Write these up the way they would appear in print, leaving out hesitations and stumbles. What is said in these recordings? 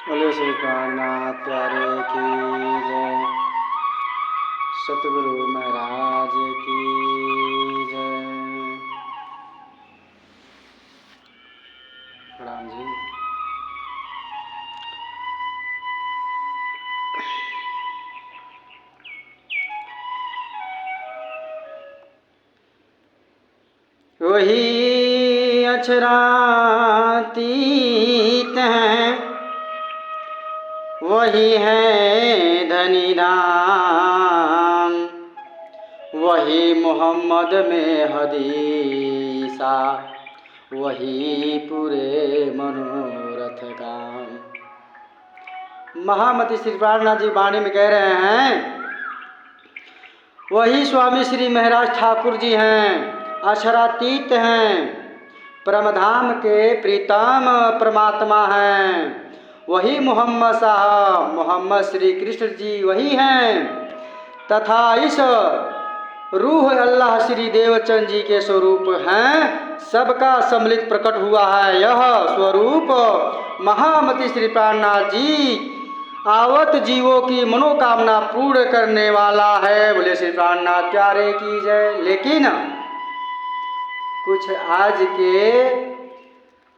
बोले श्री प्राणनाथ प्यारे की जय। सतगुरु महाराज की जय। प्रणाम जी। वही अक्षरातीत हैं, वही है धनी धाम, वही मोहम्मद में हदीसा, वही पूरे मनोरथ काम। महामती श्री प्राणनाथ जी वाणी में कह रहे हैं, वही स्वामी श्री महाराज ठाकुर जी हैं, अक्षरातीत हैं, परमधाम के प्रीतम परमात्मा हैं। वही मोहम्मद साहब, मोहम्मद श्री कृष्ण जी वही हैं, तथा इस रूह अल्लाह श्री देवचंद जी के स्वरूप हैं। सबका सम्मिलित प्रकट हुआ है यह स्वरूप महामती श्री प्राणनाथ जी, आवत जीवों की मनोकामना पूर्ण करने वाला है। बोले श्री प्राणनाथ प्यारे की जय। लेकिन कुछ आज के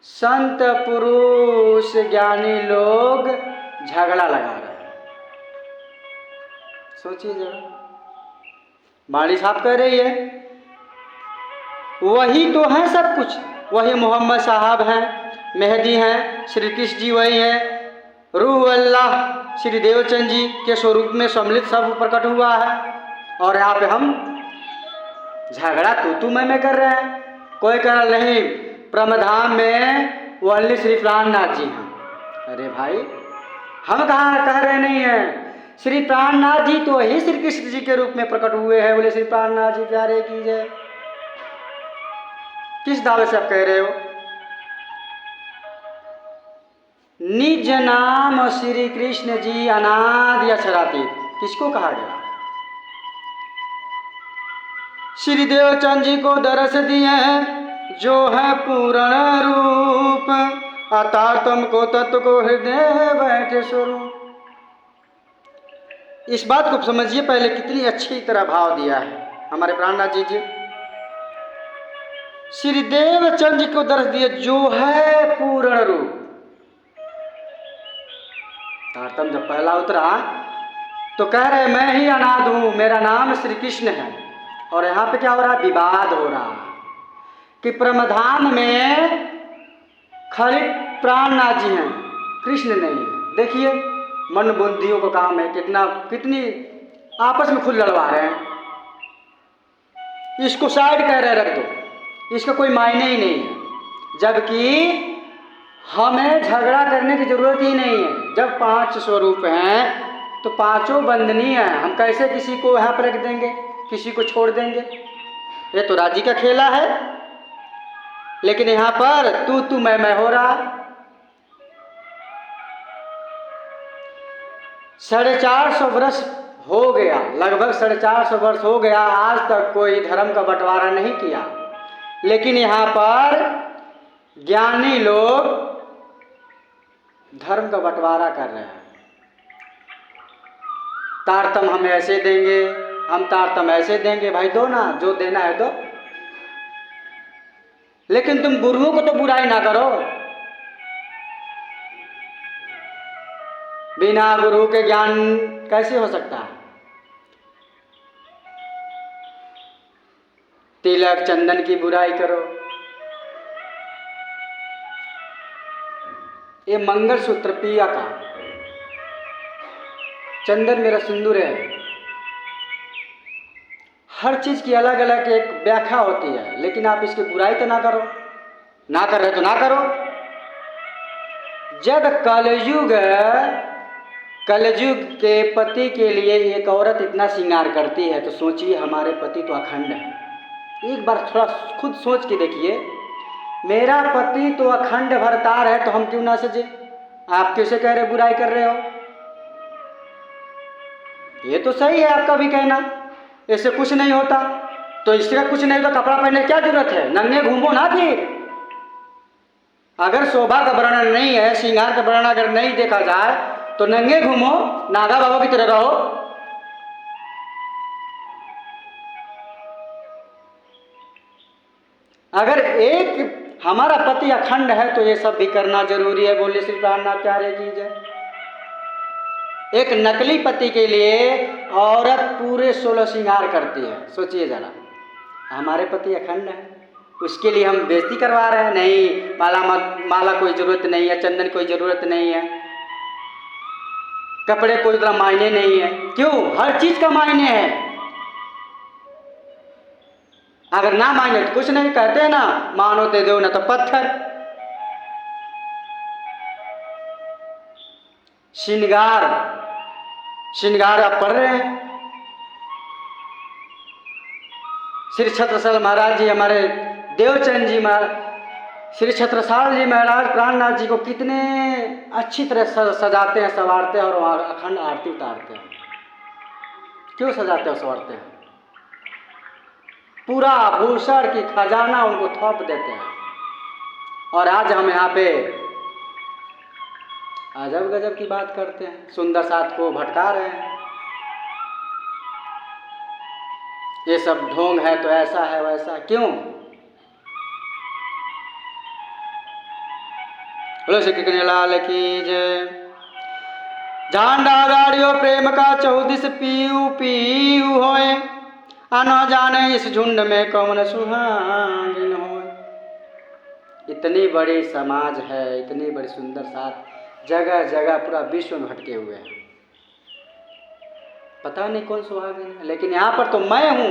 संत पुरुष ज्ञानी लोग झगड़ा लगा रहे हैं। सोचिए जरा, बाड़ी साहब कह रही है वही तो है सब कुछ, वही मोहम्मद साहब हैं, मेहदी हैं, श्री कृष्ण जी वही हैं, रूह अल्लाह श्री देवचंद जी के स्वरूप में सम्मिलित सब प्रकट हुआ है। और यहाँ पे हम झगड़ा तू मैं कर रहे हैं। कोई कह रहा नहीं, परमधाम में वल्ली श्री प्राणनाथ जी हैं। अरे भाई, हम कहाँ कह रहे नहीं हैं, श्री प्राणनाथ जी तो ही श्री कृष्ण जी के रूप में प्रकट हुए हैं। बोले श्री प्राणनाथ जी प्यारे की जय। किस दावे से आप कह रहे हो? निज नाम श्री कृष्ण जी अनादि अक्षरातीत किसको कहा गया? श्री देवचंद जी को दरस दिए जो है पूर्ण रूप, अतातम को तत्व को हृदय बैठे स्वरूप। इस बात को समझिए पहले, कितनी अच्छी तरह भाव दिया है हमारे प्राणनाथ जी। श्री देवचंद जी को दरस दिए जो है पूर्ण रूप। तारतम जब पहला उतरा तो कह रहे मैं ही अनाद हूं, मेरा नाम श्री कृष्ण है। और यहाँ पे क्या हो रहा है? विवाद हो रहा है कि परमधाम में खाली प्राणनाथ जी हैं, कृष्ण नहीं है। देखिए मन बुद्धियों का काम है, कितनी आपस में खुद लड़वा रहे हैं। इसको साइड कह रहे रख दो, इसका कोई मायने ही नहीं है। जबकि हमें झगड़ा करने की जरूरत ही नहीं है। जब पांच स्वरूप हैं तो पांचों बंदनीय हैं। हम कैसे किसी को यहाँ पर रख देंगे, किसी को छोड़ देंगे? ये तो राजी का खेला है। लेकिन यहाँ पर तू मैं हो रहा। 450 वर्ष हो गया, लगभग 450 वर्ष हो गया, आज तक कोई धर्म का बंटवारा नहीं किया। लेकिन यहाँ पर ज्ञानी लोग धर्म का बंटवारा कर रहे हैं। तारतम हम ऐसे देंगे, हम तारतम ऐसे देंगे। भाई दो ना, जो देना है दो, लेकिन तुम गुरुओं को तो बुराई ना करो। बिना गुरु के ज्ञान कैसे हो सकता है? तिलक चंदन की बुराई करो। ये मंगलसूत्र पिया का, चंदन मेरा सिंदूर है। हर चीज की अलग अलग एक व्याख्या होती है, लेकिन आप इसकी बुराई तो ना करो। ना कर रहे तो ना करो। जब कलयुग के पति के लिए एक औरत इतना श्रृंगार करती है तो सोचिए हमारे पति तो अखंड है। एक बार थोड़ा खुद सोच के देखिए, मेरा पति तो अखंड भरतार है, तो हम क्यों ना सजे? आप कैसे कह रहे बुराई कर रहे हो? ये तो सही है आपका भी कहना, इससे कुछ नहीं होता। तो इसका कुछ नहीं तो कपड़ा पहनने की क्या जरूरत है? नंगे घूमो ना फिर। अगर शोभा का वर्णन नहीं है, श्रृंगार का वर्णन अगर नहीं देखा जाए तो नंगे घूमो, नागा बाबा की तरह रहो। अगर एक हमारा पति अखंड है तो ये सब भी करना जरूरी है। बोले श्री प्राणनाचार्य की जय। एक नकली पति के लिए औरत पूरे 16 श्रृंगार करती है, सोचिए जरा। हमारे पति अखंड है, उसके लिए हम बेइज्जती करवा रहे हैं? नहीं, माला कोई जरूरत नहीं है, चंदन कोई जरूरत नहीं है, कपड़े कोई उतना मायने नहीं है। क्यों? हर चीज का मायने है। अगर ना माने तो कुछ नहीं, कहते हैं ना, मानो ते दो ना तो पत्थर। श्रृंगार आप पढ़ रहे हैं। श्री छत्रसाल महाराज जी, हमारे देवचंद जी महाराज, श्री छत्रसाल जी महाराज प्राणनाथ जी को कितने अच्छी तरह सजाते हैं, संवारते हैं और अखंड आरती उतारते हैं। क्यों सजाते हैं, संवारते हैं? पूरा भूषण की खजाना उनको थोप देते हैं। और आज हम यहाँ पे अजब गजब की बात करते हैं, सुंदर साथ को भटका रहे हैं। ये सब ढोंग है तो ऐसा है वैसा। क्यों? बोलो श्री कृष्ण लाल की जय। झंडा गाड़ियों प्रेम का 14 पीऊ पीऊ होए, न जाने इस झुंड में कौन सुहागिन हो। इतनी बड़ी समाज है, इतनी बड़ी सुंदर साथ, जगह जगह पूरा विश्व में भटके हुए हैं, पता नहीं कौन सुहागिन है। लेकिन यहाँ पर तो मैं हूँ,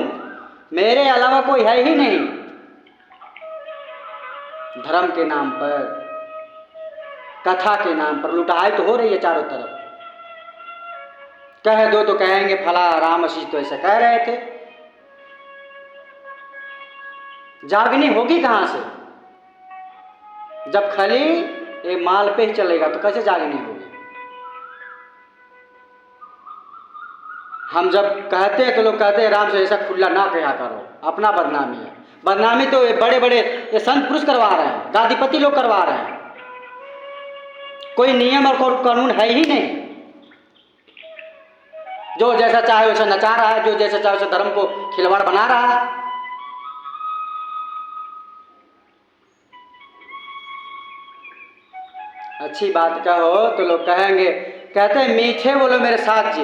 मेरे अलावा कोई है ही नहीं। धर्म के नाम पर, कथा के नाम पर लुटाई तो हो रही है चारों तरफ। कह दो तो कहेंगे फला राम सी तो ऐसा कह रहे थे। जागनी होगी कहां से? जब खाली ये माल पे ही चलेगा तो कैसे जागनी होगी? हम जब कहते हैं तो लोग कहते हैं राम से ऐसा खुला ना कहा करो, अपना बदनामी है। बदनामी तो ये बड़े बड़े ये संत पुरुष करवा रहे हैं, गादीपति लोग करवा रहे हैं। कोई नियम और कानून है ही नहीं। जो जैसा चाहे वैसा नचा रहा है, जो जैसा चाहे वैसा धर्म को खिलवाड़ बना रहा है। अच्छी बात कहो तो लोग कहेंगे, कहते हैं मीठे बोलो मेरे साथ जी,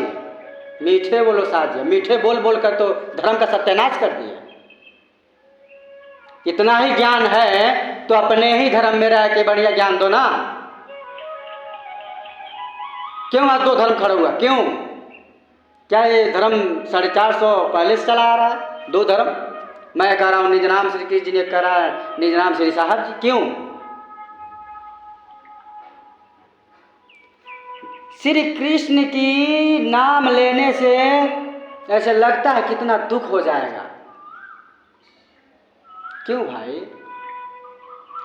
मीठे बोलो साथ जी। मीठे बोल बोल कर तो धर्म का सत्यानाश कर दिया। इतना ही ज्ञान है तो अपने ही धर्म में रह के बढ़िया ज्ञान दो ना। क्यों आज 2 धर्म खड़ा हुआ? क्यों? क्या ये धर्म 450 पहले से चला आ रहा है? 2 धर्म मैं कह रहा हूँ, निज नाम श्री कृष्ण जी ने कह रहा है, निज नाम श्री साहब जी। क्यों? श्री कृष्ण की नाम लेने से ऐसे लगता है कितना दुख हो जाएगा। क्यों भाई?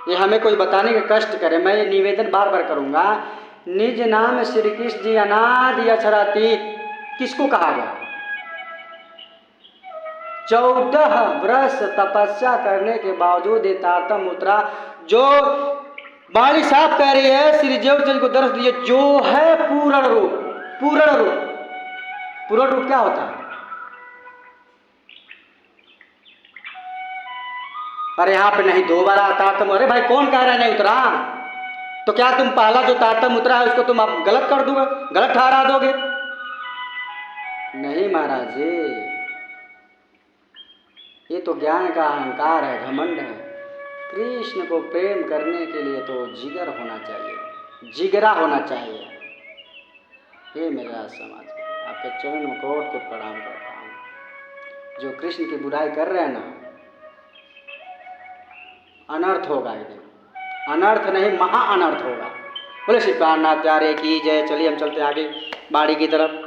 ये हमें कोई बताने का कष्ट करे। मैं ये निवेदन बार बार करूंगा, निज नाम श्री कृष्ण जी अनादि अक्षरातीत किसको कहा गया? 14 वर्ष तपस्या करने के बावजूद ये तारतम उतरा। जो बाणी साहब कह रही है, श्री देवचंद को दर्श दिए, जो है पूर्ण रूप। पूर्ण रूप, पूर्ण रूप क्या होता है? अरे यहाँ पे नहीं दोबारा तारतम। अरे भाई कौन कह रहा है नहीं उतरा? तो क्या तुम पहला जो तारतम उतरा है उसको तुम आप गलत कर दोगे, गलत ठहरा दोगे? नहीं महाराज जी, ये तो ज्ञान का अहंकार है, घमंड है। कृष्ण को प्रेम करने के लिए तो जिगर होना चाहिए, जिगरा होना चाहिए। हे मेरा समाज, आपके चरण में कोट के प्रणाम करता हूँ। जो कृष्ण की बुराई कर रहे हैं ना, अनर्थ होगा एक दिन। अनर्थ नहीं, महा अनर्थ होगा। बोले श्री प्राणनाथ प्यारे की जय। चलिए हम चलते आगे बाड़ी की तरफ।